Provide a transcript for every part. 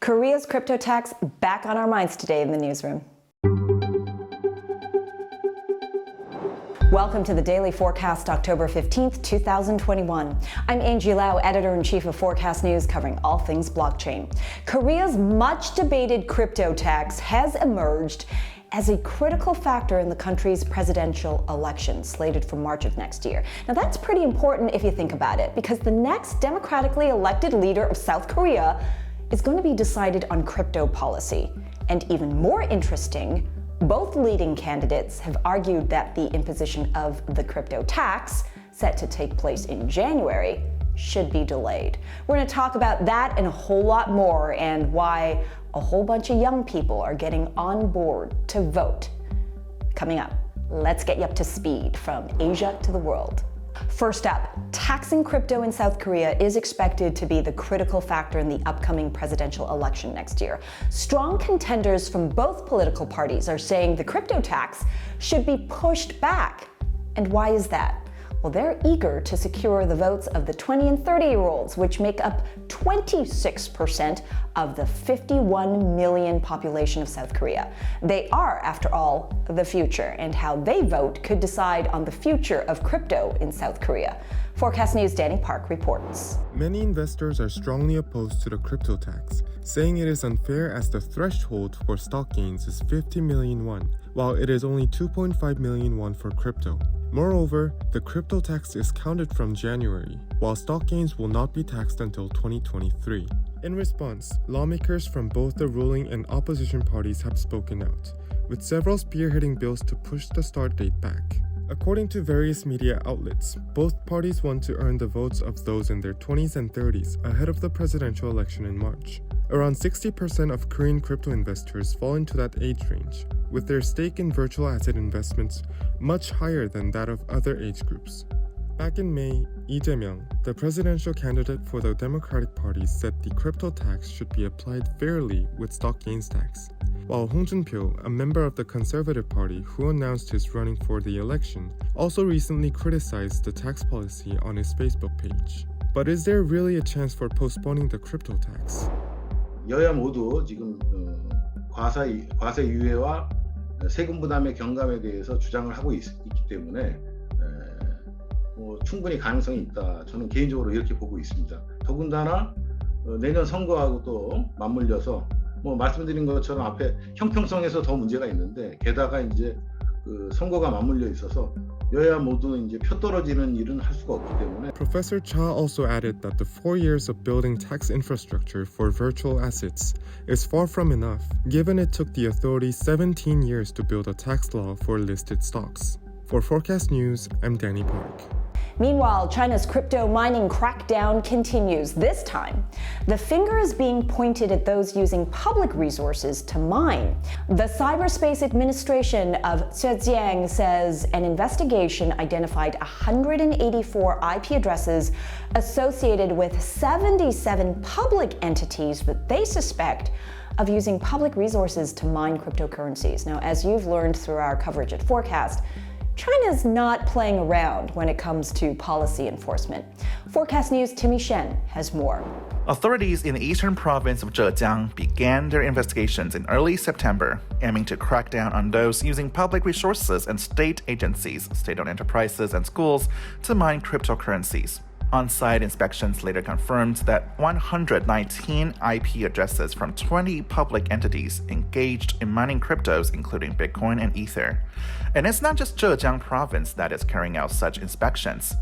Korea's crypto tax back on our minds today in the newsroom. Welcome to the Daily Forkast, October 15th, 2021. I'm Angie Lau, Editor-in-Chief of Forkast News, covering all things blockchain. Korea's much-debated crypto tax has emerged as a critical factor in the country's presidential election, slated for March of next year. Now, that's pretty important if you think about it, because the next democratically elected leader of South Korea is going to be decided on crypto policy. And even more interesting, both leading candidates have argued that the imposition of the crypto tax, set to take place in January, should be delayed. We're going to talk about that and a whole lot more, and why a whole bunch of young people are getting on board to vote. Coming up, let's get you up to speed from Asia to the world. First up, taxing crypto in South Korea is expected to be the critical factor in the upcoming presidential election next year. Strong contenders from both political parties are saying the crypto tax should be pushed back. And why is that? Well, they're eager to secure the votes of the 20 and 30-year-olds, which make up 26% of the 51 million population of South Korea. They are, after all, the future, and how they vote could decide on the future of crypto in South Korea. Forecast News' Danny Park reports. Many investors are strongly opposed to the crypto tax, saying it is unfair as the threshold for stock gains is 50 million won, while it is only 2.5 million won for crypto. Moreover, the crypto tax is counted from January, while stock gains will not be taxed until 2023. In response, lawmakers from both the ruling and opposition parties have spoken out, with several spearheading bills to push the start date back. According to various media outlets, both parties want to earn the votes of those in their 20s and 30s ahead of the presidential election in March. Around 60% of Korean crypto investors fall into that age range, with their stake in virtual asset investments much higher than that of other age groups. Back in May, Lee Jae-myung, the presidential candidate for the Democratic Party, said the crypto tax should be applied fairly with stock gains tax, while Hong Joon-pyo, a member of the Conservative Party who announced his running for the election, also recently criticized the tax policy on his Facebook page. But is there really a chance for postponing the crypto tax? 여야 모두 지금 과세 유예와 세금 부담의 경감에 대해서 주장을 하고 있기 때문에 충분히 가능성이 있다. 저는 개인적으로 이렇게 보고 있습니다. 더군다나 내년 선거하고 또 맞물려서 말씀드린 것처럼 앞에 형평성에서 더 문제가 있는데, 게다가 이제 선거가 맞물려 있어서 여야 모두 이제 표떨어지는 일은 할 수가 없기 때문에. Professor Cha also added that the 4 years of building tax infrastructure for virtual assets is far from enough, given it took the authorities 17 years to build a tax law for listed stocks. For Forecast News, I'm Danny Park. Meanwhile, China's crypto mining crackdown continues. This time, the finger is being pointed at those using public resources to mine. The Cyberspace Administration of Zhejiang says an investigation identified 184 IP addresses associated with 77 public entities that they suspect of using public resources to mine cryptocurrencies. Now, as you've learned through our coverage at Forecast, China's not playing around when it comes to policy enforcement. Forecast News' Timmy Shen has more. Authorities in the eastern province of Zhejiang began their investigations in early September, aiming to crack down on those using public resources and state agencies, state-owned enterprises, and schools to mine cryptocurrencies. On-site inspections later confirmed that 119 IP addresses from 20 public entities engaged in mining cryptos, including Bitcoin and Ether. And it's not just Zhejiang province that is carrying out such inspections.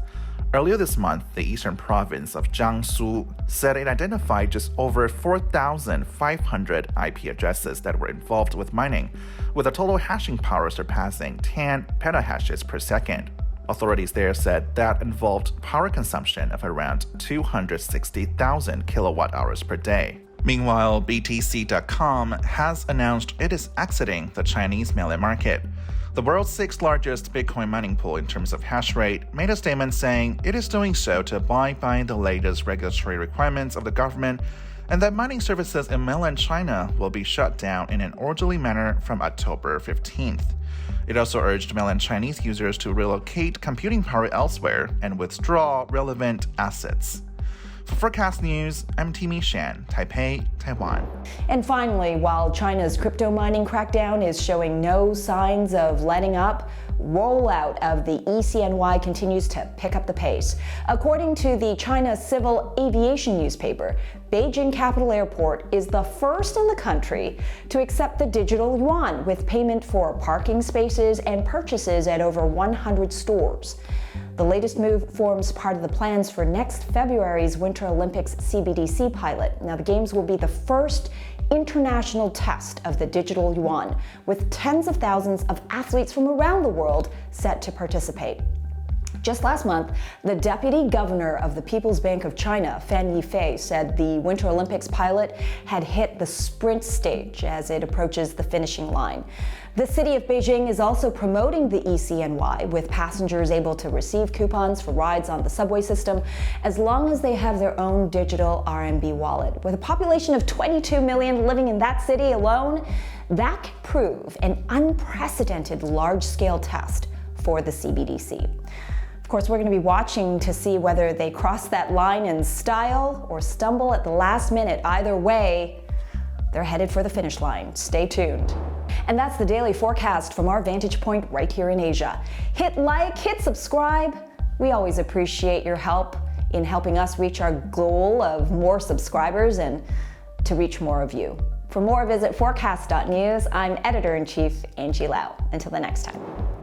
Earlier this month, the eastern province of Jiangsu said it identified just over 4,500 IP addresses that were involved with mining, with a total hashing power surpassing 10 petahashes per second. Authorities there said that involved power consumption of around 260,000 kilowatt hours per day. Meanwhile, BTC.com has announced it is exiting the Chinese mainland market. The world's sixth largest Bitcoin mining pool in terms of hash rate made a statement saying it is doing so to abide by the latest regulatory requirements of the government, and that mining services in mainland China will be shut down in an orderly manner from October 15th. It also urged mainland Chinese users to relocate computing power elsewhere and withdraw relevant assets. For Forecast News, I'm Timi Shan, Taipei, Taiwan. And finally, while China's crypto mining crackdown is showing no signs of letting up, rollout of the e-CNY continues to pick up the pace. According to the China Civil Aviation newspaper, Beijing Capital Airport is the first in the country to accept the digital yuan with payment for parking spaces and purchases at over 100 stores. The latest move forms part of the plans for next February's Winter Olympics CBDC pilot. Now, the Games will be the first international test of the digital yuan, with tens of thousands of athletes from around the world set to participate. Just last month, the deputy governor of the People's Bank of China, Fan Yifei, said the Winter Olympics pilot had hit the sprint stage as it approaches the finishing line. The city of Beijing is also promoting the e-CNY, with passengers able to receive coupons for rides on the subway system as long as they have their own digital RMB wallet. With a population of 22 million living in that city alone, that could prove an unprecedented large-scale test for the CBDC. Of course, we're going to be watching to see whether they cross that line in style or stumble at the last minute. Either way, they're headed for the finish line. Stay tuned. And that's the Daily Forecast from our vantage point right here in Asia. Hit like, hit subscribe. We always appreciate your help in helping us reach our goal of more subscribers and to reach more of you. For more, visit forecast.news. I'm Editor-in-Chief Angie Lau. Until the next time.